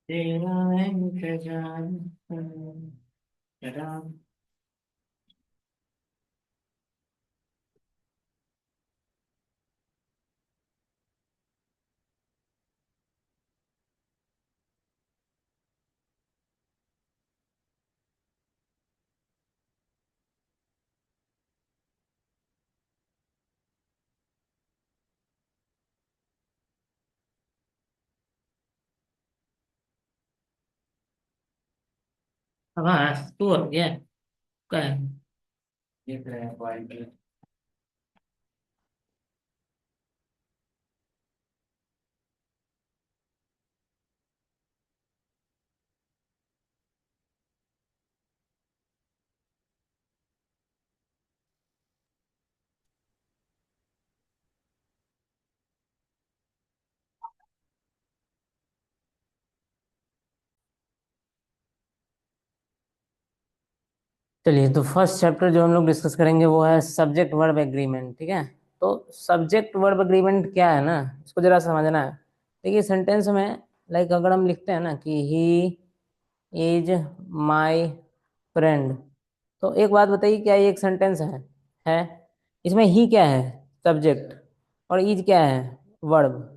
तेरा इंतजार तेरा। अब हाँ तू हो गया क्या है? ये तो है पॉइंट। चलिए तो फर्स्ट चैप्टर जो हम लोग डिस्कस करेंगे वो है सब्जेक्ट वर्ब एग्रीमेंट। ठीक है। तो सब्जेक्ट वर्ब एग्रीमेंट क्या है ना, इसको जरा समझना है। देखिए सेंटेंस में लाइक अगर हम लिखते हैं ना कि ही इज माई फ्रेंड, तो एक बात बताइए, क्या ये एक सेंटेंस है? इसमें ही क्या है? सब्जेक्ट। और इज क्या है? वर्ब।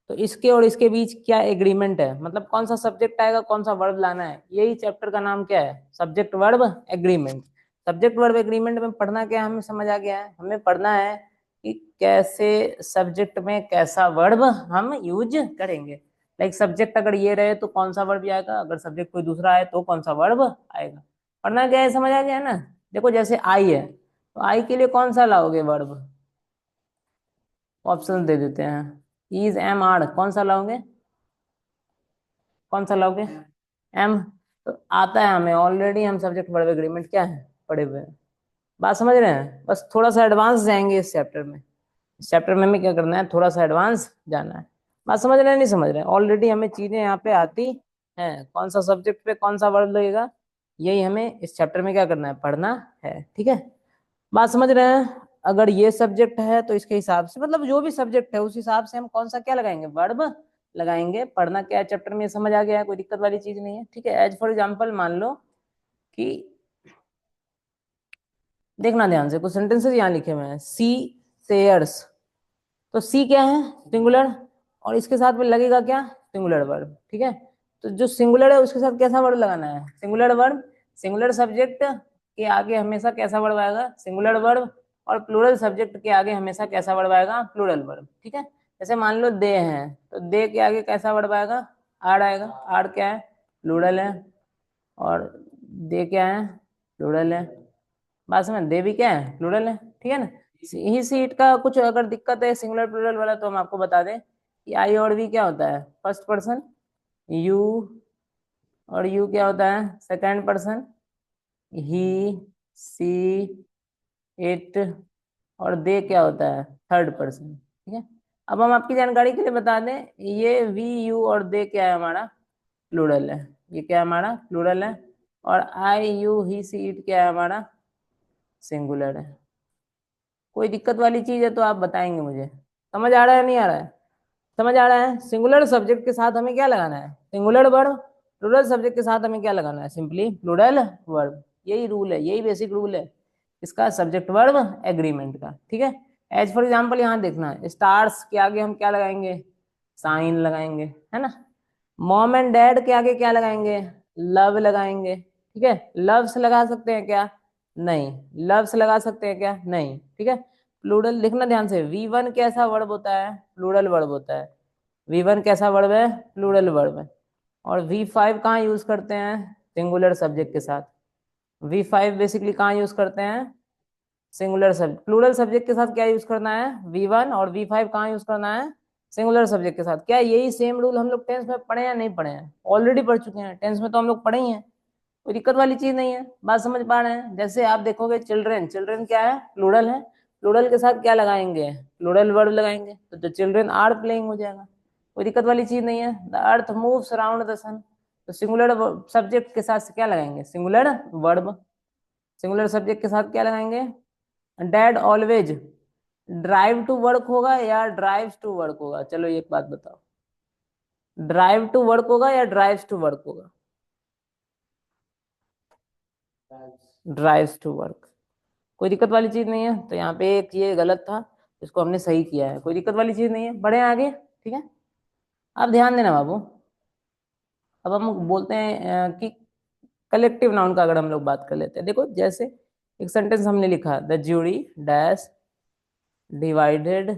तो इसके और इसके बीच क्या एग्रीमेंट है, मतलब कौन सा सब्जेक्ट आएगा कौन सा वर्ब लाना है, यही चैप्टर का नाम क्या है? Subject verb agreement. Subject verb agreement में पढ़ना क्या है, हमें समझ आ गया है। हमें पढ़ना है कि कैसे सब्जेक्ट में कैसा वर्ब हम यूज करेंगे। लाइक सब्जेक्ट अगर ये रहे तो कौन सा वर्ब आएगा, अगर सब्जेक्ट कोई दूसरा है तो कौन सा वर्ब आएगा। पढ़ना क्या है, समझ आ गया है ना। देखो जैसे आई है, तो आई के लिए कौन सा लाओगे वर्ब? ऑप्शन दे देते हैं। इज एम आर कौन सा लाओगे? कौन सा लाओगे? एम। तो आता है हमें ऑलरेडी, हम सब्जेक्ट वर्ब एग्रीमेंट क्या है पढ़े हुए हैं। बात समझ रहे हैं? बस थोड़ा सा एडवांस जाएंगे इस चैप्टर में। इस चैप्टर में हमें क्या करना है, थोड़ा सा एडवांस जाना है। बात समझ रहे हैं नहीं समझ रहे हैं? ऑलरेडी हमें चीजें यहाँ पे आती हैं, कौन सा सब्जेक्ट पे कौन सा वर्ब लगेगा, यही हमें इस चैप्टर में क्या करना है, पढ़ना है। ठीक है। बात समझ रहे हैं? अगर ये सब्जेक्ट है तो इसके हिसाब से, मतलब जो भी सब्जेक्ट है उस हिसाब से हम कौन सा क्या लगाएंगे, वर्ब लगाएंगे। पढ़ना क्या है चैप्टर में, ये समझ आ गया है, कोई दिक्कत वाली चीज नहीं है। ठीक है। एज फॉर एग्जाम्पल मान लो कि, देखना ध्यान से, कुछ सेंटेंसेस यहाँ लिखे हुए हैं। सी सेयर्स, तो सी क्या है? सिंगुलर। और इसके साथ में लगेगा क्या? Singular verb. ठीक है। तो जो सिंगुलर है उसके साथ कैसा वर्ब लगाना है? Singular verb. सिंगुलर सब्जेक्ट के आगे हमेशा कैसा वर्ब आएगा? Singular verb. और प्लूरल सब्जेक्ट के आगे हमेशा कैसा वर्ब आएगा? Plural verb. ठीक है। जैसे मान लो दे हैं, तो दे के आगे कैसा वर्ब आएगा? आर आएगा। आर क्या है? प्लूरल है। और दे क्या है? प्लूरल है। बात समझ, दे भी क्या है? प्लूरल है। ठीक है ना। ही सीट का कुछ अगर दिक्कत है सिंगुलर प्लूरल वाला, तो हम आपको बता दें कि आई और वी क्या होता है? First person. यू और यू क्या होता है? Second person. He see it और दे क्या होता है? Third person. ठीक है। अब हम आपकी जानकारी के लिए बता दें, ये वी यू और दे क्या है हमारा? प्लूरल है। ये क्या है हमारा? प्लूरल है। और आई यू ही सी इट क्या है हमारा? सिंगुलर है। कोई दिक्कत वाली चीज है तो आप बताएंगे मुझे। समझ आ रहा है नहीं आ रहा है? समझ आ रहा है? सिंगुलर सब्जेक्ट के साथ हमें क्या लगाना है? Singular verb. प्लूरल सब्जेक्ट के साथ हमें क्या लगाना है? Simply plural verb. यही रूल है, यही बेसिक रूल है इसका, सब्जेक्ट वर्ब एग्रीमेंट का। ठीक है। एज फॉर एग्जाम्पल यहाँ देखना है, स्टार्स के आगे हम क्या लगाएंगे? साइन लगाएंगे, है ना। मॉम एंड डैड के आगे क्या लगाएंगे? लव लगाएंगे। ठीक है। लव्स लगा सकते हैं क्या? नहीं। लव्स लगा सकते हैं क्या? नहीं। ठीक है। प्लूरल लिखना ध्यान से, वी वन कैसा वर्ब होता है? प्लूरल वर्ब होता है। वी वन कैसा वर्ब है? प्लूरल वर्ब है। और वी फाइव कहाँ यूज करते हैं? सिंगुलर सब्जेक्ट के साथ। वी फाइव बेसिकली कहाँ यूज करते हैं? Singular subject. प्लूरल सब्जेक्ट के साथ क्या यूज करना है? V one. और वी फाइव कहाँ यूज करना है? सिंगुलर सब्जेक्ट के साथ। क्या यही सेम रूल हम लोग टेंस में पढ़े या नहीं पढ़े हैं? ऑलरेडी पढ़ चुके हैं, टेंस में तो हम लोग पढ़े ही हैं। कोई दिक्कत वाली चीज नहीं है। बात समझ पा रहे हैं? जैसे आप देखोगे चिल्ड्रेन, चिल्ड्रेन क्या है? प्लूरल है। प्लूरल के साथ क्या लगाएंगे? प्लूरल वर्ब लगाएंगे, तो द चिल्ड्रेन आर प्लेइंग हो जाएगा। कोई दिक्कत वाली चीज नहीं है। The earth moves around the sun, तो सिंगुलर सब्जेक्ट के साथ क्या लगाएंगे? Singular verb. सिंगुलर सब्जेक्ट के साथ क्या लगाएंगे? Dad always drive to work होगा या ड्राइव्स टू वर्क होगा? चलो एक बात बताओ। ड्राइव टू वर्क होगा या ड्राइव्स टू वर्क होगा? Drives to work. कोई दिक्कत वाली चीज नहीं है, तो यहाँ पे एक ये गलत था, इसको हमने सही किया है, कोई दिक्कत वाली चीज नहीं है, बढ़े आगे, ठीक है। अब ध्यान देना बाबू, अब हम बोलते हैं कि कलेक्टिव नाउन का अगर हम लोग बात कर लेते हैं, देखो जैसे एक सेंटेंस हमने लिखा, the jury dash divided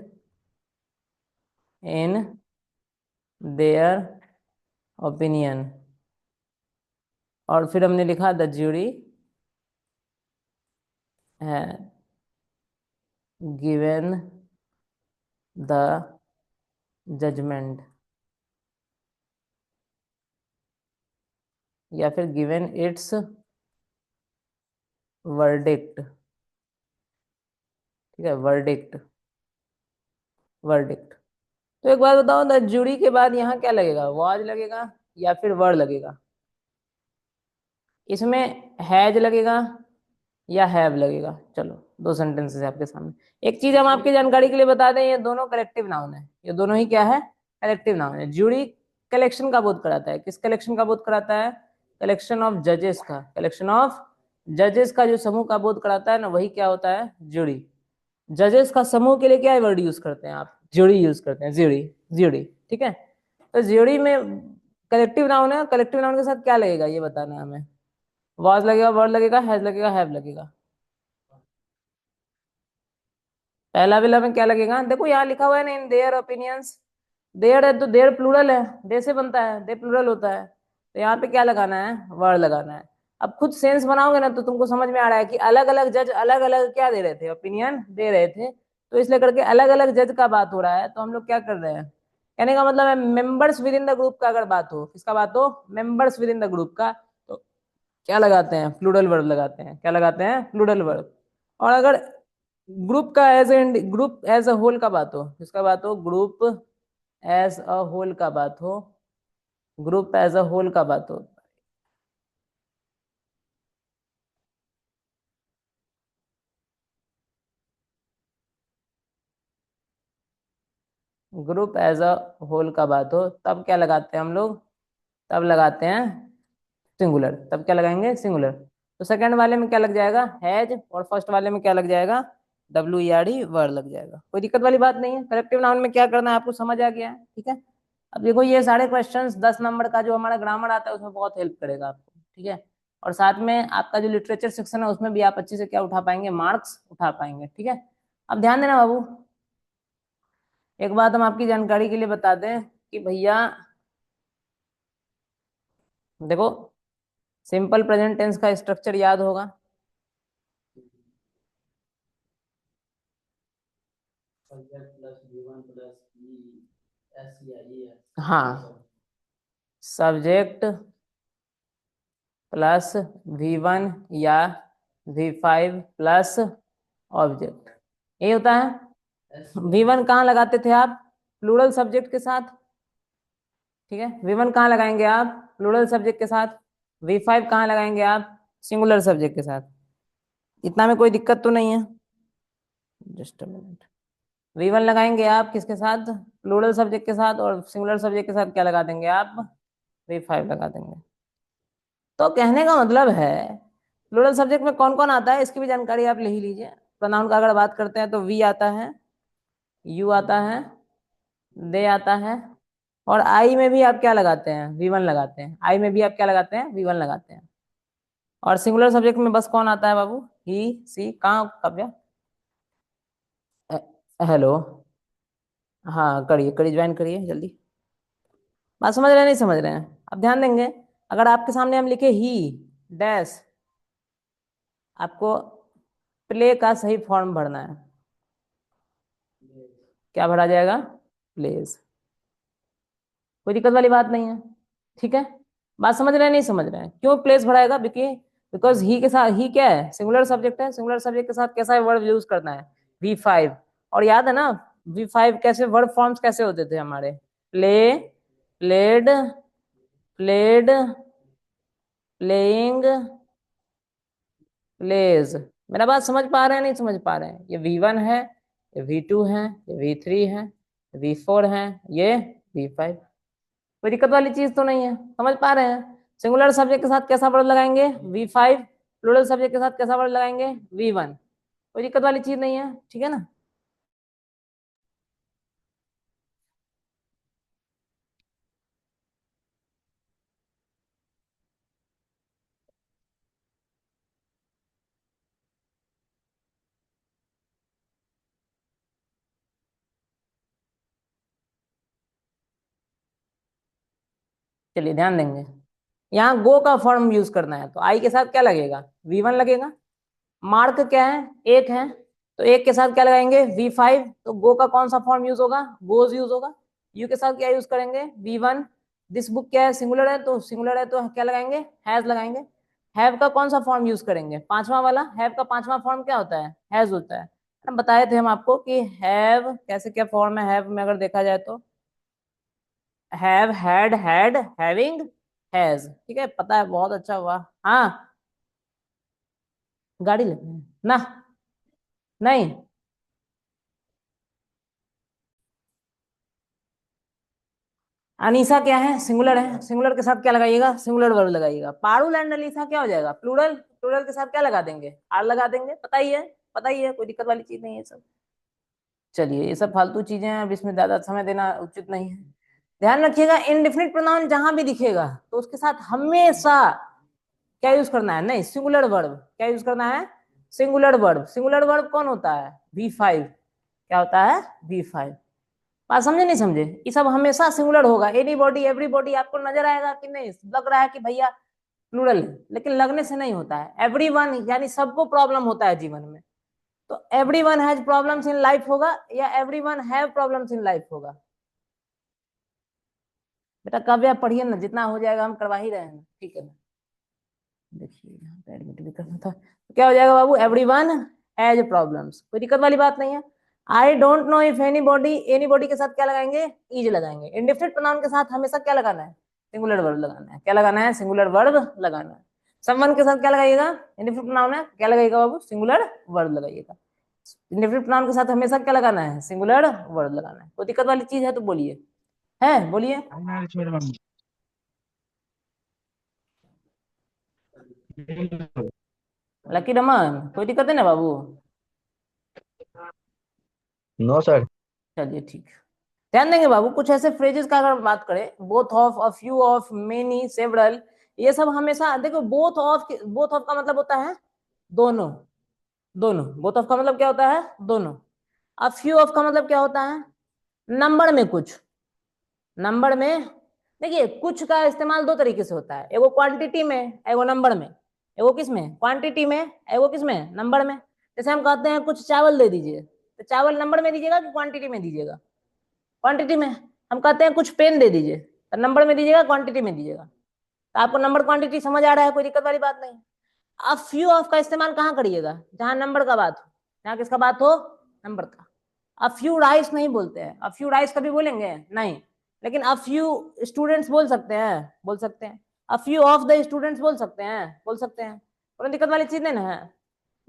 in their opinion, और फिर हमने लिखा द ज्यूरी है गिवन द जजमेंट, या फिर गिवन इट्स वर्डिक्ट, ठीक है, वर्डिक्ट, वर्डिक्ट। तो एक बात बताओ, द जूरी के बाद यहाँ क्या लगेगा, वाज लगेगा या फिर वर लगेगा? इसमें हैज लगेगा या हैव लगेगा? चलो दो सेंटेंसेस है आपके सामने। एक चीज हम आपकी जानकारी के लिए बता दें, ये दोनों कलेक्टिव नाउन है, ये दोनों ही क्या है, कलेक्टिव नाउन है। जूरी कलेक्शन का बोध कराता है, किस कलेक्शन का बोध कराता है? कलेक्शन ऑफ जजेस का, कलेक्शन ऑफ जजेस का जो समूह का बोध कराता है ना, वही क्या होता है, जूरी। जजेस का समूह के लिए क्या वर्ड यूज करते हैं आप? ज्यूरी यूज करते हैं, ज्यूरी, ज्यूरी, ठीक है। तो ज्यूरी में कलेक्टिव नाउन है, कलेक्टिव नाउन के साथ क्या लगेगा ये बताना है हमें। वाज लगेगा, वर्ड लगेगा, हैज लगेगा, हैव लगेगा। पहला विला में क्या लगेगा, देखो यहाँ लिखा हुआ है ना, इन देयर ओपिनियंस, देयर है तो देयर प्लूरल है, दे से बनता है, दे प्लूरल होता है, तो यहाँ पे क्या लगाना है, वर्ड लगाना है। अब खुद सेंस बनाओगे ना तो तुमको समझ में आ रहा है कि अलग अलग जज अलग अलग क्या दे रहे थे, ओपिनियन दे रहे थे, तो इसलिए करके अलग अलग जज का बात हो रहा है, तो हम लोग क्या कर रहे हैं, कहने का मतलब है members with in the group का अगर बात हो, किसका बात हो, members with in the group का, तो क्या लगाते हैं, प्लूरल वर्ब लगाते हैं, क्या लगाते हैं, प्लूरल वर्ब। और अगर ग्रुप का as a group as a whole का बात हो, किसका बात हो, ग्रुप एज अ होल का बात हो, ग्रुप एज अ होल का बात हो, ग्रुप एज अ होल का बात हो, तब क्या लगाते हैं हम लोग, तब लगाते हैं सिंगुलर, तब क्या लगाएंगे, सिंगुलर। तो सेकंड वाले में क्या लग जाएगा, हैज, और फर्स्ट वाले में क्या लग जाएगा, डब्ल्यू ई आर डी, वर लग जाएगा। कोई दिक्कत वाली बात नहीं है, करेक्टिव नाउन में क्या करना है आपको समझ आ गया है, ठीक है। अब देखो ये सारे क्वेश्चंस 10 नंबर का जो हमारा ग्रामर आता है उसमें बहुत हेल्प करेगा आपको, ठीक है। और साथ में आपका जो लिटरेचर सेक्शन है उसमें भी आप अच्छे से क्या उठा पाएंगे, मार्क्स उठा पाएंगे, ठीक है। अब ध्यान देना बाबू, एक बात हम आपकी जानकारी के लिए बता दें कि भैया देखो, सिंपल प्रेजेंट टेंस का स्ट्रक्चर याद होगा, हाँ, सब्जेक्ट प्लस V1 या V5 प्लस ऑब्जेक्ट, ये होता है। V1 कहाँ लगाते थे आप, प्लूरल सब्जेक्ट के साथ, ठीक है, V1 कहाँ लगाएंगे आप, प्लूरल सब्जेक्ट के साथ। V5 कहाँ लगाएंगे आप, सिंगुलर सब्जेक्ट के साथ। इतना में कोई दिक्कत तो नहीं है, जस्ट अ मिनट। V1 लगाएंगे आप किसके साथ, प्लूरल सब्जेक्ट के साथ, और सिंगुलर सब्जेक्ट के साथ क्या लगा देंगे आप, V5 लगा देंगे। तो कहने का मतलब है प्लूरल सब्जेक्ट में कौन कौन आता है इसकी भी जानकारी आप ले ही लीजिए। प्रोनाउन का अगर बात करते हैं तो वी आता है, यू आता है, दे आता है, और आई में भी आप क्या लगाते हैं, V1 लगाते हैं, आई में भी आप क्या लगाते हैं, V1 लगाते हैं। और सिंगुलर सब्जेक्ट में बस कौन आता है बाबू, ही, सी, कहाँ काव्या, हेलो, हाँ करिए करिए, ज्वाइन करिए जल्दी। बात समझ रहे हैं, नहीं समझ रहे हैं? अब ध्यान देंगे, अगर आपके सामने हम लिखे ही डैश, आपको प्ले का सही फॉर्म भरना है, क्या भरा जाएगा, प्लेज। कोई दिक्कत वाली बात नहीं है, ठीक है। बात समझ रहे हैं, नहीं समझ रहे हैं? क्यों प्लेस भराएगा, बिकॉज ही के साथ, ही क्या है, सिंगुलर सब्जेक्ट है, सिंगुलर सब्जेक्ट के साथ कैसा वर्ड यूज करना है, V5। और याद है ना, V5 कैसे वर्ड फॉर्म्स कैसे होते थे हमारे, play, played, played, playing, plays. मेरा बात समझ पा रहे हैं, नहीं समझ पा रहे हैं? ये V1 है, ये V2 है, ये V3 है, V4 है, ये V5। कोई दिक्कत वाली चीज तो नहीं है, समझ पा रहे हैं। सिंगुलर सब्जेक्ट के साथ कैसा वर्ड लगाएंगे, V5। प्लूरल सब्जेक्ट के साथ कैसा वर्ड लगाएंगे, V1। कोई दिक्कत वाली चीज नहीं है, ठीक है ना। चलिए ध्यान देंगे, यहाँ गो का फॉर्म यूज करना है, तो आई के साथ क्या लगेगा, V1 लगेगा। मार्क क्या है, एक है, तो एक के साथ क्या लगाएंगे, V5। तो गो का कौन सा फॉर्म यूज होगा, गोज यूज होगा। यू के साथ क्या यूज करेंगे, V1। दिस बुक क्या है, सिंगुलर है, तो सिंगुलर है तो क्या लगाएंगे, हैज लगाएंगे। हैव का कौन सा फॉर्म यूज करेंगे, पांचवा वाला। हैव का पांचवा फॉर्म क्या होता है, हैज होता है। हम बताए थे हम आपको कि हैव कैसे क्या फॉर्म है, हैव में अगर देखा जाए तो हैव, हैड, हैविंग, हैज, ठीक है, पता है, बहुत अच्छा हुआ। हाँ, गाड़ी लेते हैं ना, नहीं। अनीसा क्या है, सिंगुलर है, सिंगुलर के साथ क्या लगाइएगा, सिंगुलर वर्ब लगाइएगा। पारुल एंड अलीसा क्या हो जाएगा, प्लूरल। प्लूरल के साथ क्या लगा देंगे, आर लगा देंगे, पता ही है, पता ही है, कोई दिक्कत वाली चीज नहीं है सब। चलिए, ये सब फालतू चीजें हैं, अब इसमें ज्यादा समय देना उचित नहीं है। ध्यान रखिएगा, इनडिफिनिट प्रोनाउन जहां भी दिखेगा तो उसके साथ हमेशा क्या यूज करना है, नहीं, सिंगुलर वर्ब। क्या यूज करना है, सिंगुलर वर्ब। सिंगुलर वर्ब कौन होता है, V5। क्या होता है, V5। बात समझे नहीं समझे, ये सब हमेशा सिंगुलर होगा। एनी बॉडी, एवरीबॉडी, आपको नजर आएगा कि नहीं, लग रहा है कि भैया प्लूरल है, लेकिन लगने से नहीं होता है। एवरीवन यानी सबको प्रॉब्लम होता है जीवन में, तो everyone has problems in life होगा या everyone have problems in life होगा। बेटा काव्य आप पढ़िए ना, जितना हो जाएगा हम करवा ही रहे हैं, ठीक है ना। देखिए यहाँ पे एडमिट भी करना था, तो क्या हो जाएगा बाबू, एवरीवन हैज प्रॉब्लम्स, कोई दिक्कत वाली बात नहीं है। I don't know if anybody, anybody के साथ क्या लगाएंगे, इज लगाएंगे। इंडेफिनिट प्रोनाउन के साथ हमेशा क्या लगाना है, सिंगुलर वर्ब लगाना है। क्या लगाना है, सिंगुलर वर्ब लगाना है। समवन के साथ क्या लगाइएगा, इंडेफिनिट प्रोनाउन है, क्या लगाइएगा बाबू, सिंगुलर वर्ब लगाइएगा। इंडेफिनिट प्रोनाउन के साथ हमेशा क्या लगाना है, सिंगुलर वर्ब लगाना है। कोई दिक्कत वाली चीज है तो बोलिए, है बोलिए। लकी रमन, कोई दिक्कत है ना बाबू। No sir. चलिए ठीक है। ध्यान देंगे बाबू, कुछ ऐसे फ्रेजेस का अगर बात करें, both of, a few of, many, several, ये सब हमेशा देखो, बोथ ऑफ, बोथ ऑफ का मतलब होता है दोनों। दोनों, बोथ ऑफ का मतलब क्या होता है, दोनों। अ फ्यू ऑफ का मतलब क्या होता है, नंबर में कुछ। नंबर में, देखिए कुछ का इस्तेमाल दो तरीके से होता है, एगो क्वांटिटी में, एगो नंबर में। एगो किस में, क्वांटिटी में, एगो किस में, नंबर में। जैसे हम कहते हैं कुछ चावल दे दीजिए, तो चावल नंबर में दीजिएगा कि क्वांटिटी में दीजिएगा, क्वांटिटी में। हम कहते हैं कुछ पेन दे दीजिए, तो नंबर में दीजिएगा, क्वांटिटी में दीजिएगा। तो आपको नंबर क्वांटिटी समझ आ रहा है, कोई दिक्कत वाली बात नहीं। अब फ्यू ऑफ का इस्तेमाल कहाँ करिएगा, जहां नंबर का बात हो, जहां किसका बात हो, नंबर का। अब फ्यू राइस नहीं बोलते हैं, अब फ्यू राइस कभी बोलेंगे नहीं, लेकिन अब फ्यू स्टूडेंट्स बोल सकते हैं, बोल सकते हैं। अब फ्यू ऑफ द स्टूडेंट्स बोल सकते हैं, बोल सकते हैं, कोई दिक्कत वाली चीज नहीं ना है।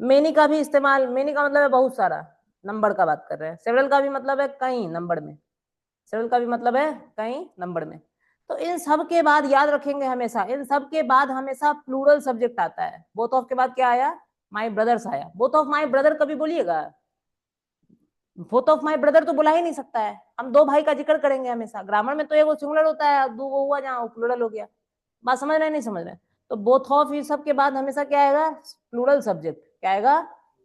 मेनी का भी इस्तेमाल, मेनी का मतलब है बहुत सारा, नंबर का बात कर रहे हैं। सेवरल का भी मतलब है कई, नंबर में। सेवरल का भी मतलब है कई, नंबर में। तो इन सब के बाद याद रखेंगे हमेशा, इन सब के बाद हमेशा प्लूरल सब्जेक्ट आता है। बोथ ऑफ के बाद क्या आया, माई ब्रदर्स आया। बोथ ऑफ माई ब्रदर कभी बोलिएगा, बोथ ऑफ माई ब्रदर तो बुला ही नहीं सकता है। हम दो भाई का जिक्र करेंगे हमेशा, ग्रामर में तो एगो सिंगुलर होता है, दो वो हुआ जहाँ प्लूरल हो गया। बात समझ रहे नहीं समझ रहे। तो बोथ ऑफ ये सब के बाद हमेशा क्या आएगा, प्लूरल सब्जेक्ट। क्या आएगा,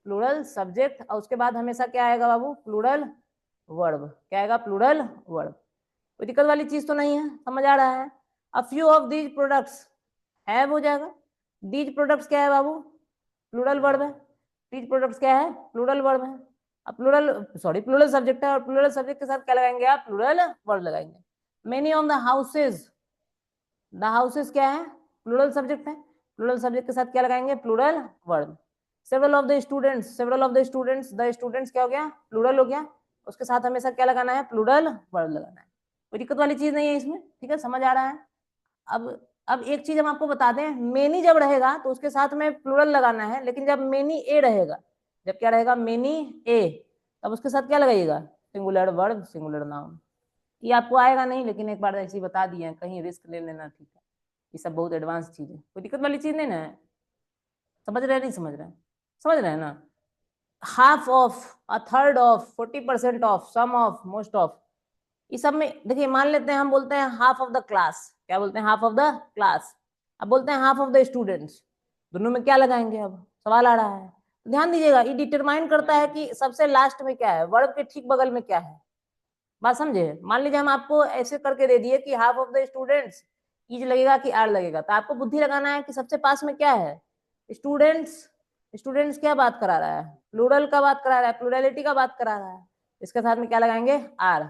प्लूरल सब्जेक्ट। और उसके बाद हमेशा क्या आएगा बाबू, प्लूरल वर्ब। क्या आएगा, प्लूरल वर्ब। कोई दिक्कत वाली चीज तो नहीं है, समझ आ रहा है। A few of these products have हो जाएगा। दीज प्रोडक्ट्स क्या है बाबू, प्लूरल वर्ब है। दीज प्रोडक्ट्स क्या है, प्लूरल वर्ब है। अब प्लूरल, सॉरी, प्लूरल सब्जेक्ट है, और प्लूरल सब्जेक्ट के साथ क्या लगाएंगे आप, प्लूरल वर्ब लगाएंगे। Many of the houses, the houses क्या है, प्लूरल सब्जेक्ट है। प्लूरल सब्जेक्ट के साथ क्या लगाएंगे, plural verb. Several of the students, several of the students, the students क्या हो गया, प्लूरल हो गया। उसके साथ हमेशा क्या लगाना है, प्लूरल वर्ब लगाना है। कोई दिक्कत वाली चीज नहीं है इसमें, ठीक है, समझ आ रहा है। अब एक चीज हम आपको बता दें, मेनी जब रहेगा तो उसके साथ में प्लूरल लगाना है, लेकिन जब मेनी ए रहेगा, जब क्या रहेगा, मेनी ए, तब उसके साथ क्या लगाइएगा, सिंगुलर वर्ब, सिंगुलर नाउन। ये आपको आएगा नहीं, लेकिन एक बार ऐसे ही बता दिए हैं, कहीं रिस्क ले लेना, ठीक है। ये सब बहुत एडवांस चीज है, कोई दिक्कत वाली चीज नहीं ना है। समझ रहे हैं नहीं समझ रहे हैं? समझ रहे हैं ना? Half of, a third of, 40% of, some of, most of, इस सब में देखिए, मान लेते हैं हम बोलते हैं हाफ ऑफ द क्लास, क्या बोलते हैं? Half of the class. अब बोलते हैं हाफ ऑफ द स्टूडेंट्स, दोनों में क्या लगाएंगे? अब सवाल आ रहा है, तो ध्यान दीजिएगा, ये डिटरमाइन करता है कि सबसे लास्ट में क्या है, वर्ब के ठीक बगल में क्या है। बात समझे? मान लीजिए हम आपको ऐसे करके दे दिए कि half of the students, is लगेगा कि आर लगेगा, तो आपको बुद्धि लगाना है कि सबसे पास में क्या है, स्टूडेंट्स। स्टूडेंट्स क्या बात करा रहा है? प्लूरल का बात करा रहा है, प्लूरलिटी का बात करा रहा है, इसके साथ में क्या लगाएंगे? आर।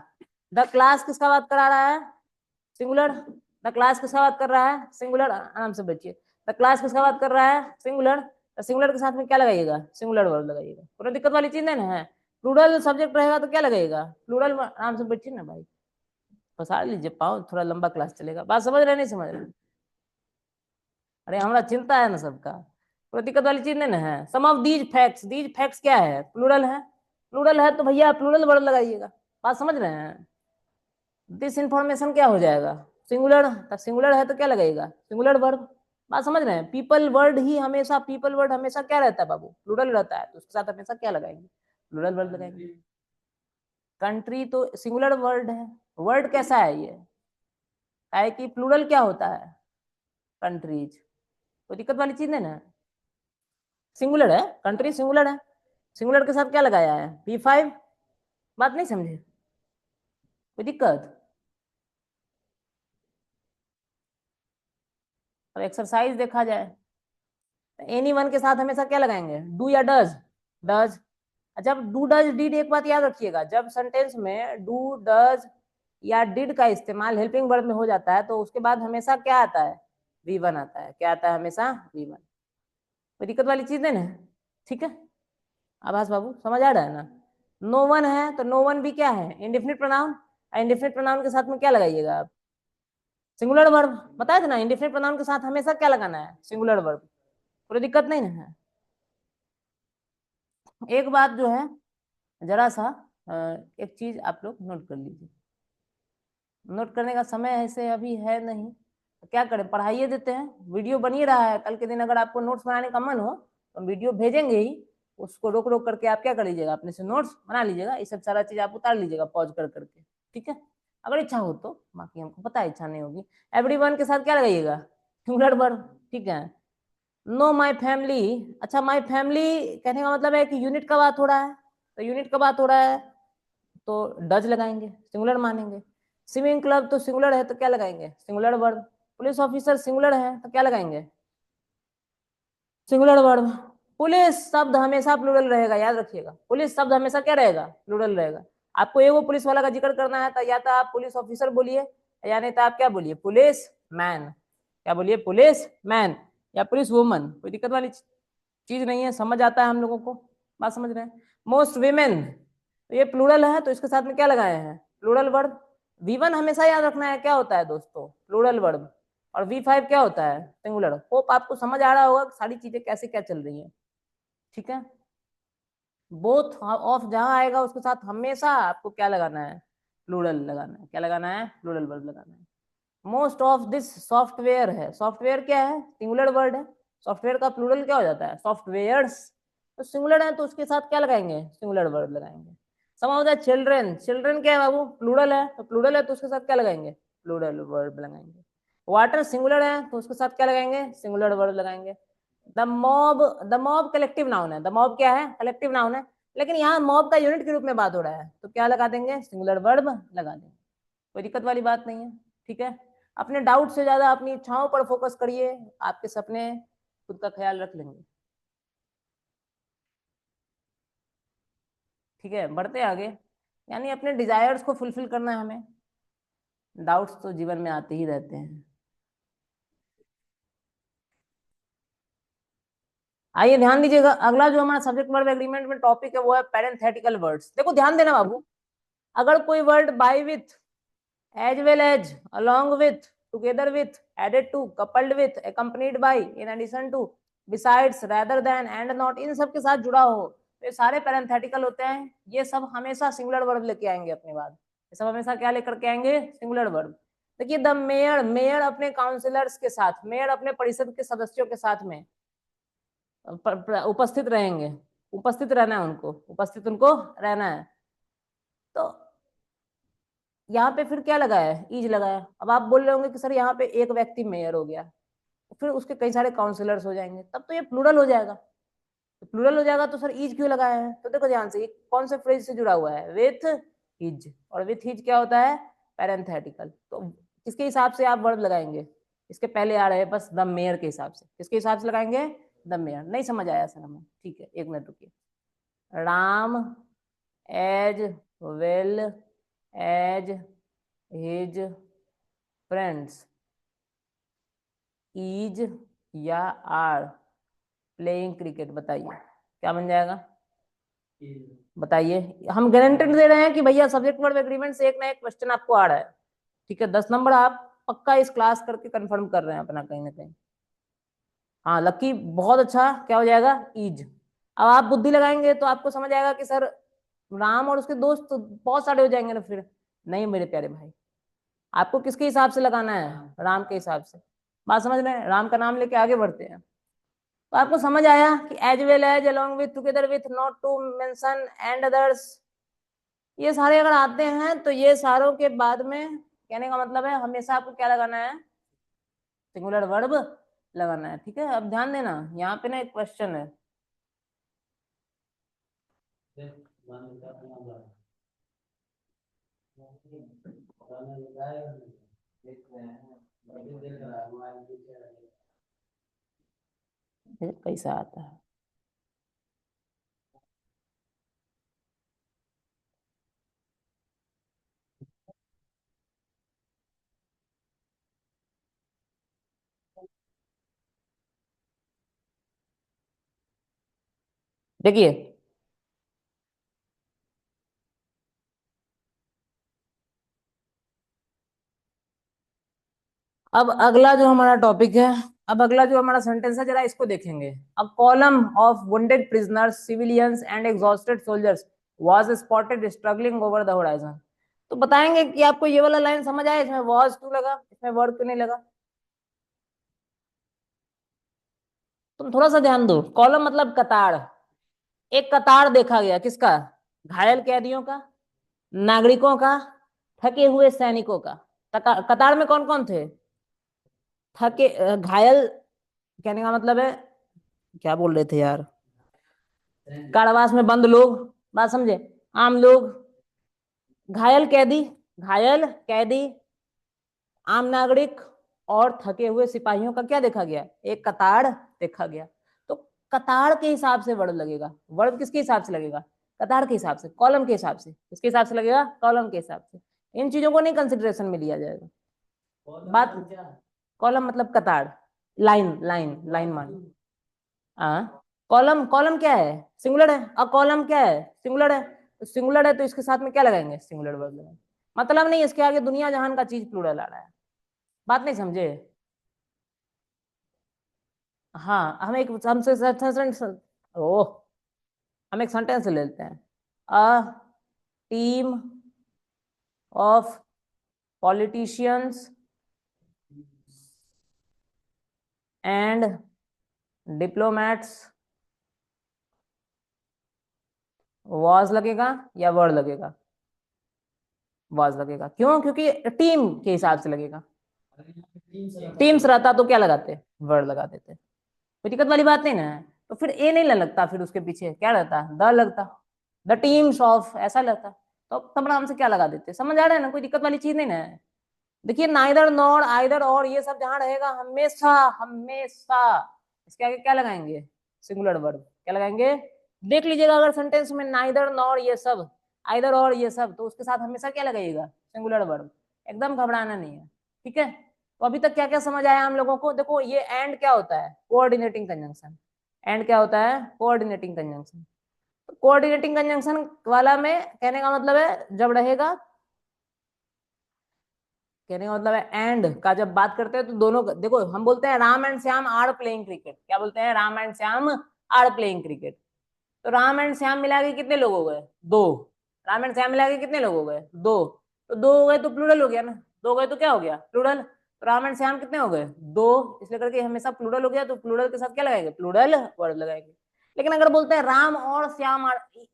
द क्लास किसका बात करा रहा है? सिंगुलर। द क्लास किसका बात कर रहा है? सिंगुलर। आराम से बैठिए। द क्लास किसका बात कर रहा है? सिंगुलर। सिंगुलर के साथ में क्या लगाइएगा? सिंगुलर वर्ब लगाइएगा, कोई दिक्कत वाली चीज नहीं है। प्लूरल सब्जेक्ट रहेगा तो क्या लगेगा? प्लूरल। आराम से बैठिए ना भाई, पसार लीजिए पाओ, थोड़ा लंबा क्लास चलेगा। बात समझ रहे नहीं समझ रहे? अरे हमारा चिंता है ना सबका, कोई दिक्कत वाली चीज नहीं है। सम ऑफ दीज फैक्ट्स क्या है? प्लूरल है। प्लूरल है तो भैया प्लूरल वर्ड लगाइएगा। बात समझ रहे हैं? दिस इंफॉर्मेशन क्या हो जाएगा? सिंगुलर। सिंगुलर है तो क्या लगेगा? Singular verb. बात समझ रहे हैं? पीपल वर्ड ही हमेशा, पीपल वर्ड हमेशा क्या रहता है बाबू? प्लूरल रहता है, तो उसके साथ हमेशा क्या लगाएंगे? प्लूरल वर्ड लगाएंगे। कंट्री तो सिंगुलर वर्ड है, वर्ड कैसा है ये? है कि प्लूरल क्या होता है? कंट्रीज। कोई दिक्कत वाली चीज नहीं ना? सिंगुलर है, कंट्री सिंगुलर है, सिंगुलर के साथ क्या लगाया है? P5। बात नहीं समझे? कोई दिक्कत? और एक्सरसाइज देखा जाए, एनी वन के साथ हमेशा क्या लगाएंगे? डू या डज? डज। जब डू डज डिड, एक बात याद रखिएगा, जब सेंटेंस में डू डज या डिड का इस्तेमाल हेल्पिंग वर्ब में हो जाता है, तो उसके बाद हमेशा क्या आता है? V1 आता है। क्या आता है? हमेशा V1। कोई दिक्कत वाली चीज नहीं ना? ठीक है, आभास बाबू समझ आ रहा है ना? नो वन है तो नो वन भी क्या है? Indefinite pronoun. इंडेफिनिट प्रोनाउन के साथ में क्या लगाइएगा आप? Singular verb. बताया था ना, इंडेफिनिट प्रोनाउन के साथ हमेशा क्या लगाना है? Singular verb. कोई दिक्कत नहीं ना है? एक बात जो है, जरा सा एक चीज आप लोग नोट कर लीजिए। नोट करने का समय ऐसे अभी है नहीं, तो क्या करें, पढ़ाइए देते हैं, वीडियो बन ही रहा है। कल के दिन अगर आपको नोट्स बनाने का मन हो तो हम वीडियो भेजेंगे ही, उसको रोक रोक करके आप क्या कर लीजिएगा, अपने से नोट्स बना लीजिएगा, ये सब सारा चीज आप उतार लीजिएगा पॉज कर करके, ठीक है? अगर इच्छा हो तो, बाकी हमको पता है इच्छा नहीं होगी। एवरीवन के साथ क्या लगाइएगा? सिंगुलर वर्ब, ठीक है? Know my family. अच्छा, माई फैमिली कहने का मतलब है कि यूनिट का बात हो रहा है, तो यूनिट का बात हो रहा है तो डज लगाएंगे, सिंगुलर मानेंगे। स्विमिंग क्लब तो सिंगुलर है तो क्या लगाएंगे? Singular verb. Police officer singular है तो क्या लगाएंगे? Singular verb. पुलिस शब्द हमेशा प्लूरल रहेगा, याद रखिएगा, पुलिस शब्द हमेशा क्या रहेगा? प्लूरल रहेगा। आपको एगो पुलिस वाला का जिक्र करना है तो या तो आप पुलिस ऑफिसर बोलिए, या नहीं तो आप क्या बोलिए? Police man. क्या बोलिए? पुलिस मैन या पुलिस वुमन। कोई दिक्कत वाली चीज नहीं है, समझ आता है हम लोगों को? बात समझ रहे हैं? मोस्ट विमेन, तो ये प्लूरल है तो इसके साथ में क्या लगाए हैं? Plural verb. V1 हमेशा याद रखना है क्या होता है दोस्तों? Plural verb. और V5 क्या होता है? सिंगुलर। होप आपको समझ आ रहा होगा सारी चीजें कैसे क्या चल रही हैं, ठीक है? बोथ ऑफ जहां आएगा उसके साथ हमेशा आपको क्या लगाना है? प्लूरल लगाना है। क्या लगाना है? प्लूरल वर्ब लगाना है। मोस्ट ऑफ दिस सॉफ्टवेयर है, सॉफ्टवेयर क्या है? सिंगुलर वर्ड है। सॉफ्टवेयर का प्लूरल क्या हो जाता है? सॉफ्टवेयर्स। तो सिंगुलर है तो उसके साथ क्या लगाएंगे? सिंगुलर वर्ड लगाएंगे। सम ऑफ द चिल्ड्रेन, चिल्ड्रेन क्या है बाबू? प्लूरल है, तो प्लूरल है तो उसके साथ क्या लगाएंगे? प्लूरल वर्ड लगाएंगे। वाटर सिंगुलर है तो उसके साथ क्या लगाएंगे? सिंगुलर वर्ड लगाएंगे। द मॉब कलेक्टिव नाउन है, द मॉब क्या है? कलेक्टिव नाउन है, लेकिन यहाँ मॉब का यूनिट के रूप में बात हो रहा है तो क्या लगा देंगे? सिंगुलर वर्ब लगा देंगे। कोई दिक्कत वाली बात नहीं है, ठीक है? अपने डाउट से ज्यादा अपनी इच्छाओं पर फोकस करिए, आपके सपने खुद का ख्याल रख लेंगे, ठीक है? बढ़ते आगे, यानी अपने डिजायर्स को फुलफिल करना है हमें। डाउट्स तो जीवन में आते ही रहते हैं। आइए ध्यान दीजिएगा, अगला जो हमारा सब्जेक्ट वर्ब एग्रीमेंट में टॉपिक है वो है पैरेंथेटिकल वर्ड्स। देखो ध्यान देना बाबू, अगर कोई word by with, as well as, along with, together with, added to, coupled with, accompanied by, in addition to, besides, rather than, and not, इन सब के साथ जुड़ा हो तो ये सारे पैरेंथेटिकल होते हैं। ये सब हमेशा सिंगुलर वर्ब लेके आएंगे अपने बाद। ये सब हमेशा क्या लेकर के आएंगे, सिंगुलर वर्ब। देखिए द मेयर, मेयर अपने काउंसिलर्स के साथ, मेयर अपने परिषद के सदस्यों के साथ में उपस्थित रहेंगे, उपस्थित रहना है उनको, उपस्थित उनको रहना है। तो यहाँ पे फिर क्या लगाया है, ईज लगाया। अब आप बोल रहे होंगे कि सर यहाँ पे एक व्यक्ति मेयर हो गया, फिर उसके कई सारे काउंसिलर्स हो जाएंगे, तब तो ये प्लूरल हो जाएगा। तो प्लूरल हो जाएगा तो सर ईज क्यों लगाया है, तो देखो ध्यान से ये कौन से फ्रेज से जुड़ा हुआ है, विथ हिज, और विथ हिज क्या होता है, पैरेंथेटिकल। तो किसके हिसाब से आप वर्ब लगाएंगे, इसके पहले आ रहे हैं बस द मेयर के हिसाब से, किसके हिसाब से लगाएंगे, द मेयर। नहीं समझ आया सर हमें, ठीक है एक मिनट रुकिए। Ram as well as his friends is या आर प्लेइंग क्रिकेट, बताइए क्या बन जाएगा, बताइए। हम गारंटी दे रहे हैं कि भैया सब्जेक्ट वर्ब एग्रीमेंट से एक ना एक क्वेश्चन आपको आ रहा है, ठीक है, 10 नंबर आप पक्का इस क्लास करके कंफर्म कर रहे हैं अपना कहीं ना कहीं। हाँ लकी, बहुत अच्छा, क्या हो जाएगा, ईज। अब आप बुद्धि लगाएंगे तो आपको समझ आएगा कि सर राम और उसके दोस्त तो बहुत सारे हो जाएंगे ना, फिर नहीं मेरे प्यारे भाई, आपको किसके हिसाब से लगाना है, राम के हिसाब से। बात समझ रहे हैं, राम का नाम लेके आगे बढ़ते हैं। तो आपको समझ आया कि as well as, along with, together with, not to mention and others, ये सारे अगर आते हैं तो ये सारों के बाद में कहने का मतलब है हमेशा आपको क्या लगाना है, सिंगुलर वर्ब लगाना है, ठीक है। अब ध्यान देना, यहाँ पे ना एक क्वेश्चन है, कैसा आता है, देखिए अब अगला जो हमारा टॉपिक है, अब अगला जो हमारा सेंटेंस है जरा इसको देखेंगे। A column of wounded prisoners, civilians and exhausted soldiers was spotted struggling over the horizon. तो बताएंगे कि आपको ये वाला लाइन समझ आया, इसमें वाज क्यों लगा, इसमें वर्ड क्यों नहीं लगा। तुम थोड़ा सा ध्यान दो, कॉलम मतलब कतार, एक कतार देखा गया किसका, घायल कैदियों का, नागरिकों का, थके हुए सैनिकों का। कतार में कौन कौन थे, थके घायल, कहने का मतलब है, क्या बोल रहे थे यार, कारावास में बंद लोग, बात समझे, आम लोग, घायल कैदी, घायल कैदी, आम नागरिक और थके हुए सिपाहियों का क्या देखा गया, एक कतार देखा गया। तो कतार के हिसाब से वर्ड लगेगा, वर्ड किसके हिसाब से लगेगा, कतार के हिसाब से, कॉलम के हिसाब से, किसके हिसाब से लगेगा, कॉलम के हिसाब से। इन चीजों को नहीं कंसिडरेशन में लिया जाएगा। बात, कॉलम मतलब कतार, लाइन लाइन लाइन मान, हाँ कॉलम, कॉलम क्या है, सिंगुलर है, और कॉलम क्या है, सिंगुलर है। तो सिंगुलर है तो इसके साथ में क्या लगाएंगे, सिंगुलर वर्ब लगाएंगे। मतलब नहीं इसके आगे दुनिया जहान का चीज प्लूरल आ रहा है, बात नहीं समझे। हाँ हम एक हमसे ओह, हम एक सेंटेंस ले लेते हैं। A team of politicians and diplomats, was लगेगा या वर्ड लगेगा, वॉज लगेगा, क्यों, क्योंकि टीम के हिसाब से लगेगा। टीम्स रहता तो क्या लगाते, वर्ड लगा देते, कोई दिक्कत वाली बात नहीं ना है। तो फिर ए नहीं लगता, फिर उसके पीछे क्या रहता, द लगता, द टीम्स ऑफ ऐसा लगता, तो तब आराम से क्या लगा देते, समझ आ रहा है ना, कोई दिक्कत वाली चीज नहीं ना है। देखिए नाइदर नॉर आइदर और ये सब जहां रहेगा हमेशा, हमेशा इसके आगे क्या लगाएंगे, सिंगुलर वर्ब, क्या लगाएंगे, देख लीजिएगा अगर सेंटेंस में नाइदर नॉर ये सब, आइदर और ये सब, तो उसके साथ हमेशा क्या लगाइएगा, सिंगुलर वर्ब। एकदम घबराना नहीं है, ठीक है। तो अभी तक क्या क्या समझ आया हम लोगों को, देखो ये एंड क्या होता है, कोऑर्डिनेटिंग कंजंक्शन। एंड क्या होता है, कोऑर्डिनेटिंग कंजंक्शन। कोऑर्डिनेटिंग कंजंक्शन वाला में कहने का मतलब है जब रहेगा, कहने का मतलब है एंड का जब बात करते हैं तो दोनों देखो हम बोलते हैं Ram and Shyam are playing cricket, क्या बोलते हैं, Ram and Shyam are playing cricket. तो राम एंड श्याम मिला के कितने लोग हो गए, दो, राम एंड श्याम मिला के कितने लोग हो गए, दो। तो दो हो गए तो प्लूरल हो गया ना, दो हो गए तो क्या हो गया, प्लूरल। तो राम एंड श्याम कितने हो गए, दो। इसलिए करके हमेशा प्लूरल हो गया, तो प्लूरल के साथ क्या लगाएंगे, प्लूरल वर्ड लगाएंगे। लेकिन अगर बोलते हैं राम और श्याम,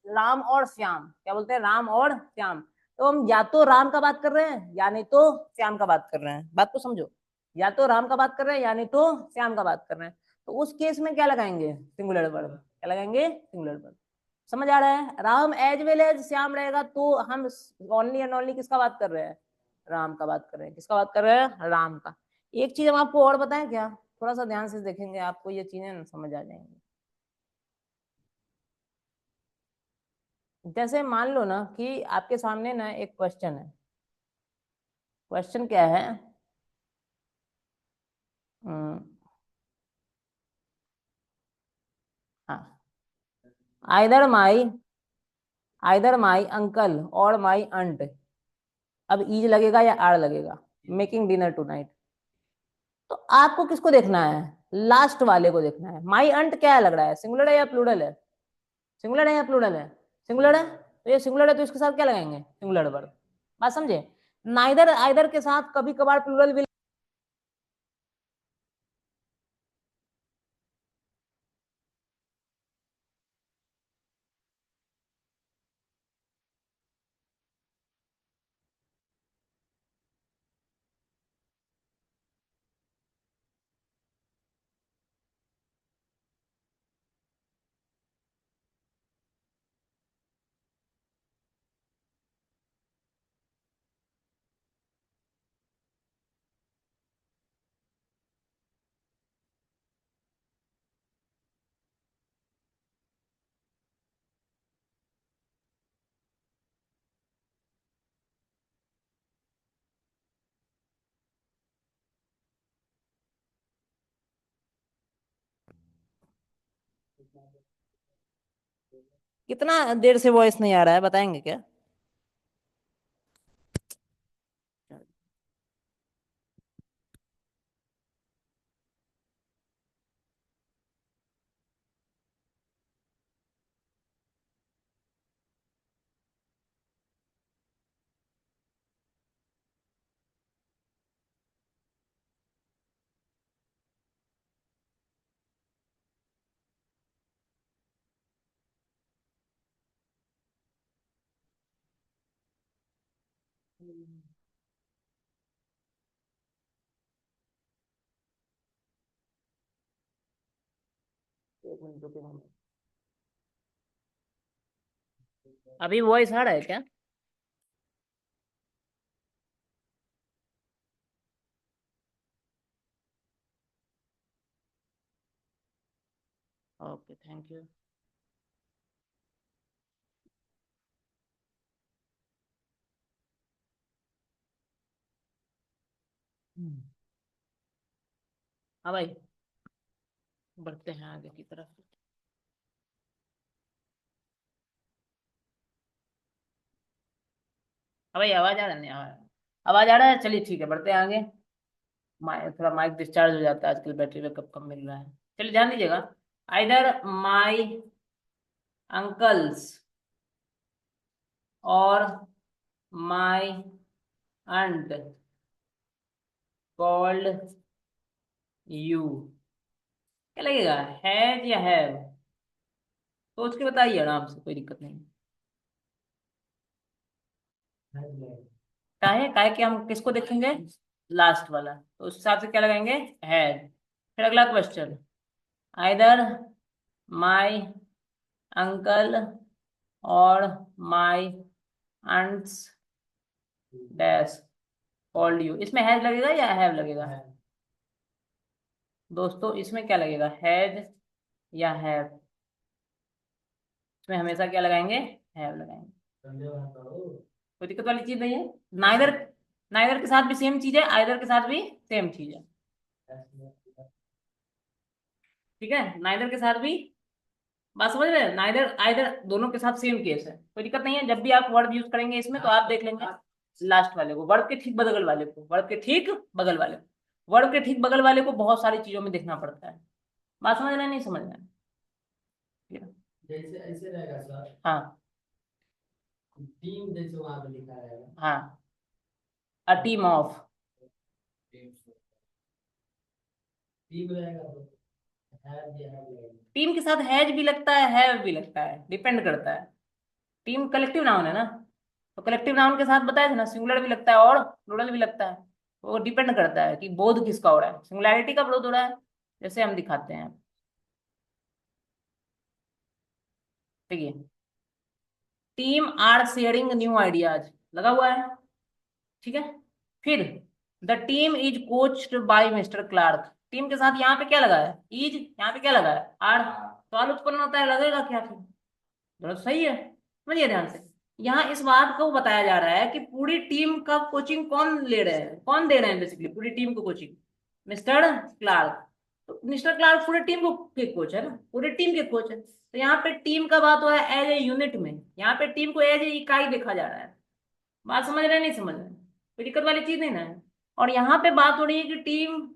राम और श्याम, क्या बोलते हैं, राम और श्याम, तो हम या तो राम का बात कर रहे हैं या नहीं तो श्याम का बात कर रहे हैं, बात को समझो। या तो राम का बात कर रहे हैं या नहीं तो श्याम का बात कर रहे हैं, तो उस केस में क्या लगाएंगे, सिंगुलर वर्ब, क्या लगाएंगे, सिंगुलर वर्ब। समझ आ रहा है, Ram as well as Shyam रहेगा तो हम ओनली एंड ओनली किसका बात कर रहे हैं, राम का बात कर रहे हैं, किसका बात कर रहे हैं, राम का। एक चीज हम आपको और बताएं क्या, थोड़ा सा ध्यान से देखेंगे आपको ये चीजें समझ आ जाएंगी। जैसे मान लो ना कि आपके सामने ना एक क्वेश्चन है, क्वेश्चन क्या है, हम्म, हाँ, आइदर माई अंकल और माई आंट, अब ईज लगेगा या आर लगेगा, मेकिंग डिनर टू नाइट। तो आपको किसको देखना है, लास्ट वाले को देखना है। माई अंट क्या लग रहा है, सिंगुलर है या प्लूरल है, सिंगुलर है या प्लूरल है, सिंगुलर है, तो ये सिंगुलर है तो इसके साथ क्या लगाएंगे, सिंगुलर वर्ब। बात समझे, नाइदर आइदर के साथ कभी कभार प्लूरल भी। कितना देर से वॉइस नहीं आ रहा है, बताएंगे क्या। एक मिनट रुकिए, अभी वॉइस आ रहा है क्या। Okay thank you. हाँ भाई, बढ़ते हैं आगे की तरफ। हाँ भाई, आवाज आ रहा है, नहीं आवाज आ रहा है, चलिए ठीक है, बढ़ते हैं आगे। थोड़ा माइक डिस्चार्ज हो जाता है आजकल, बैटरी बैकअप कम मिल रहा है। चलिए ध्यान दीजिएगा, आइदर माई अंकल्स और माई आंट कॉल्ड यू, क्या लगेगा, हैज या हैव, सोच के बताइए आराम से, कोई दिक्कत नहीं। काहे काहे कि हम किसको देखेंगे, लास्ट वाला, तो उस हिसाब से क्या लगाएंगे, हैज। फिर अगला क्वेश्चन, आइदर माई अंकल और माई आंट्स डैश कॉल्ड यू, इसमें हैज लगेगा या हैव लगेगा, दोस्तों इसमें क्या लगेगा, हैज या हैव, इसमें हमेशा क्या लगाएंगे, हैव लगाएंगे। कोई दिक्कत वाली चीज नहीं है, नाइदर, नाइदर के साथ भी सेम चीज है, आइदर के साथ भी सेम चीज है, ठीक है, नाइदर के साथ भी, बात समझ रहे हैं, नाइदर आइदर दोनों के साथ सेम केस है, कोई दिक्कत नहीं है। जब भी आप वर्ड यूज करेंगे इसमें तो आप देख लेंगे लास्ट वाले को, वर्ड के ठीक बगल वाले को, वर्ड के ठीक बगल वाले को, वर्ड के ठीक बगल वाले को बहुत सारी चीजों में देखना पड़ता है। बात समझ रहे हैं, नहीं समझ रहे हैं, जैसे ऐसे रहेगा सर, हाँ टीम जैसे वहां पे लिखा रहेगा, हाँ अ टीम ऑफ। टीम के साथ हैज भी लगता है, हैव भी लगता है, डिपेंड करता है। टीम कलेक्टिव नाउन है ना, तो कलेक्टिव नाउन के साथ बताया था ना, सिंगुलर भी लगता है और प्लूरल भी लगता है। वो डिपेंड करता है कि बोध किसका हो रहा है, सिंगुलैरिटी का बोध हो रहा है, जैसे हम दिखाते हैं। ठीक है, team are sharing new ideas लगा हुआ है। ठीक है, फिर the team is coached by mister Clark. Team के साथ यहाँ पे क्या लगा है, इज, यहाँ पे क्या लगा है, आर। सवाल उत्पन्न होता है, लगेगा क्या फिर, दोनों तो सही है। समझिए ध्यान से, यहाँ इस बात को बताया जा रहा है कि पूरी टीम का कोचिंग कौन ले रहे हैं, कौन दे रहे हैं बेसिकली पूरी टीम को कोचिंग, मिस्टर क्लार्क। तो मिस्टर क्लार्क पूरी टीम को के कोच है ना, पूरी टीम के कोच है, तो यहाँ पे टीम का बात हो रहा है एज ए यूनिट में, यहाँ पे टीम को एज ए इकाई देखा जा रहा है। बात समझ रहे हैं, नहीं समझ रहे हैं? कोई दिक्कत वाली चीज नहीं ना है। और यहाँ पे बात हो रही है कि टीम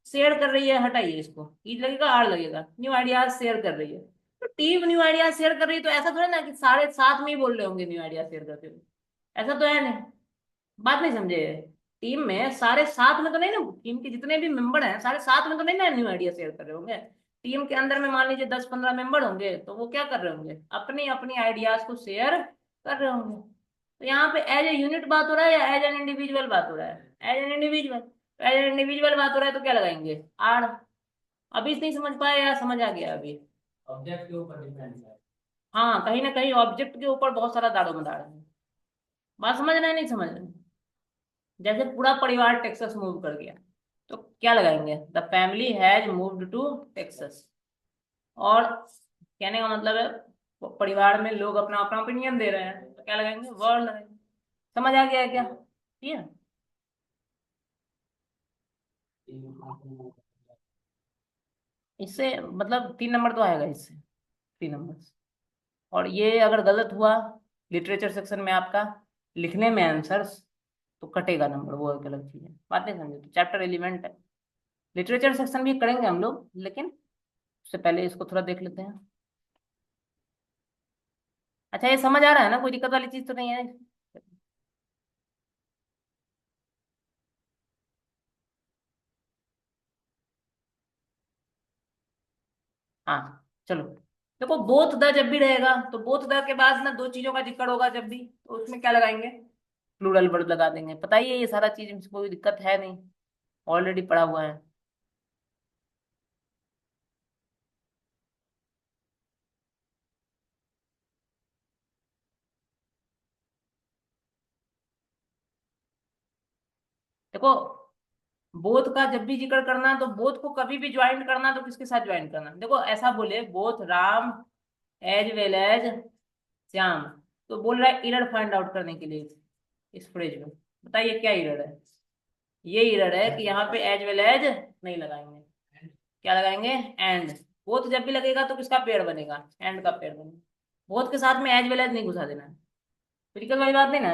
शेयर कर रही है, हटाइए इसको, ई लगेगा आर लगेगा, न्यू आइडियाज शेयर कर रही है। तो टीम न्यू आइडियाज शेयर कर रही है, तो ऐसा तो है ना कि सारे साथ में ही बोल रहे होंगे न्यू आइडिया शेयर करते हुए, ऐसा तो है नहीं। बात नहीं समझे? टीम में सारे साथ में तो नहीं ना, टीम के जितने भी मेंबर हैं सारे साथ में तो नहीं ना न्यू आइडिया शेयर कर रहे होंगे। टीम के अंदर में मान लीजिए 10-15 मेंबर होंगे, तो वो क्या कर रहे होंगे, अपनी अपनी आइडियाज को शेयर कर रहे होंगे। तो यहाँ पे एज ए यूनिट बात हो रहा है या एज एन इंडिविजुअल बात हो रहा है, as an individual. As an individual बात हो रहा है तो क्या लगाएंगे, आर। अभी नहीं समझ पाए या समझ आ गया अभी? ऑब्जेक्ट के ऊपर डिपेंड है। हाँ, कहीं ना कहीं ऑब्जेक्ट के ऊपर बहुत सारा दारोमदार है। बात समझ रहे हैं, नहीं समझ रहे हैं? जैसे पूरा परिवार टेक्सास मूव कर गया, तो क्या लगाएंगे, the family has moved to Texas. और कहने का मतलब है वो परिवार में लोग अपना अपना ओपिनियन दे रहे हैं, तो क्या लगाएंगे, वर्ड लगाएंगे। समझ आ गया है क्या? ठीक है। इससे मतलब 3 नंबर तो आएगा इससे, 3 नंबर। और ये अगर गलत हुआ लिटरेचर सेक्शन में आपका लिखने में आंसर्स, तो कटेगा नंबर, वो एक अलग चीज है। बात नहीं समझे? तो चैप्टर एलिमेंट है, लिटरेचर सेक्शन भी करेंगे हम लोग, लेकिन उससे पहले इसको थोड़ा देख लेते हैं। अच्छा, ये समझ आ रहा है ना, कोई दिक्कत वाली चीज तो नहीं है? हाँ चलो, देखो बोथ द जब भी रहेगा तो बोथ द के बाद ना दो चीजों का जिक्र होगा जब भी, तो उसमें क्या लगाएंगे, प्लूरल वर्ब लगा देंगे। पता ही है ये सारा चीज, इसमें कोई दिक्कत है नहीं, ऑलरेडी पढ़ा हुआ है। देखो बोथ का जब भी जिक्र करना, तो बोथ को कभी भी ज्वाइन करना, तो किसके साथ ज्वाइन करना, देखो ऐसा बोले both Ram as well as Shyam, तो बोल रहा है इरर फाइंड आउट करने के लिए इस फ्रेज में। बताइए क्या इरर है? ये इरर है कि यहाँ पे एज वेल एज नहीं लगाएंगे, क्या लगाएंगे, एंड। बोथ जब भी लगेगा तो किसका पेड़ बनेगा, एंड का पेड़ बनेगा। बोथ के साथ में एज वेल एज नहीं घुसा देना है, कोई दिक्कत वाली बात नहीं ना?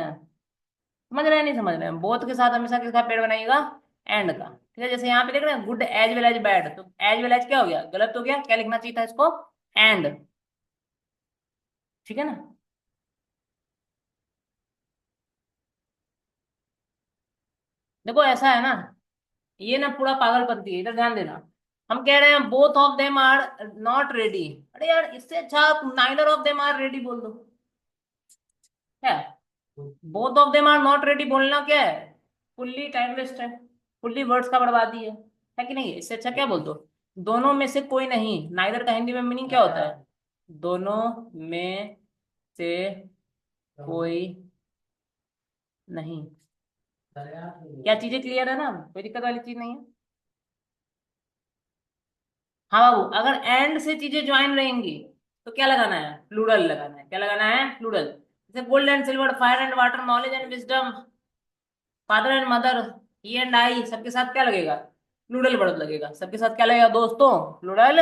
समझ रहे हैं, नहीं समझ रहे हैं? बोथ के साथ हमेशा किसका पेड़ बनाइएगा, एंड का। ठीक है, जैसे यहाँ पे देख रहे हैं good as well as bad, तो एज वेल एज क्या हो गया, गलत हो गया, क्या लिखना चाहिए था इसको, एंड। ठीक है ना? देखो ऐसा है ना, ये ना पूरा पागलपंती है, इधर ध्यान देना। हम कह रहे हैं both of them are not ready, अरे यार इससे अच्छा आप neither of them are ready बोल दो। क्या, both of them are not ready बोलना क्या है, फुल्ली टाइम वेस्ट है, फुल्ली वर्ड्स का बर्बादी है कि नहीं? इससे अच्छा क्या बोल दो, दोनों में से कोई नहीं। नाइदर का हिंदी में मीनिंग क्या होता है, दोनों में से कोई नहीं। क्या चीजें क्लियर है ना, कोई दिक्कत वाली चीज नहीं है? हाँ बाबू, अगर एंड से चीजें ज्वाइन रहेंगी तो क्या लगाना है, प्लूरल लगाना है। क्या लगाना है, प्लूरल। जैसे gold and silver, fire and water, knowledge and wisdom, father and mother, he and I, सबके साथ क्या लगेगा, प्लूरल वर्ब लगेगा। सबके साथ क्या लगेगा दोस्तों, प्लूरल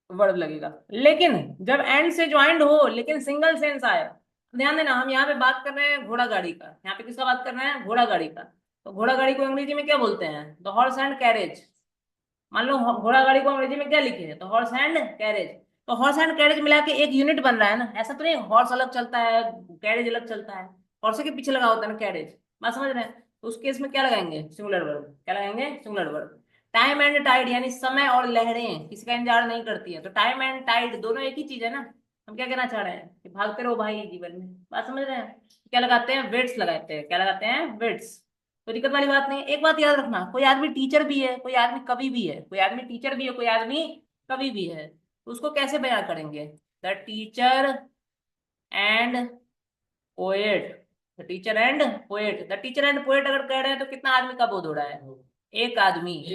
वर्ब लगेगा। लेकिन जब एंड से ज्वाइंट हो लेकिन सिंगल सेंस आए, ध्यान देना, हम यहाँ पे बात कर रहे हैं घोड़ा गाड़ी का, यहाँ पे किसका बात कर रहे हैं, घोड़ा गाड़ी का। तो घोड़ा गाड़ी को अंग्रेजी में क्या बोलते हैं, द हॉर्स एंड कैरेज। मान लो घोड़ा गाड़ी को अंग्रेजी में क्या लिखे हैं, तो हॉर्स एंड कैरेज। तो हॉर्स एंड कैरेज मिला के एक यूनिट बन रहा है ना, ऐसा तो नहीं हॉर्स अलग चलता है कैरेज अलग चलता है, हॉर्स के पीछे लगा होता है ना कैरेज। बात समझ रहे हैं? तो उस केस में क्या लगाएंगे? Singular verb. क्या लगाएंगे? Singular verb. Time and tide यानी समय और लहरें किसी का इंतजार नहीं करती है, तो टाइम एंड टाइड दोनों एक ही चीज है ना। हम क्या कहना चाह रहे हैं कि भागते रहो भाई जीवन में। बात समझ रहे हैं? क्या लगाते हैं? वेट्स लगाते हैं। क्या लगाते हैं? वेट्स। कोई दिक्कत वाली बात नहीं। एक बात याद रखना, कोई आदमी टीचर भी है, कोई आदमी कवि भी है। कोई आदमी टीचर भी है, कोई आदमी कवि भी है। तो उसको कैसे बयां करेंगे? The teacher and poet. The teacher and poet. The teacher and poet अगर कह रहे हैं तो कितना आदमी का बोध हो रहा है? एक आदमी।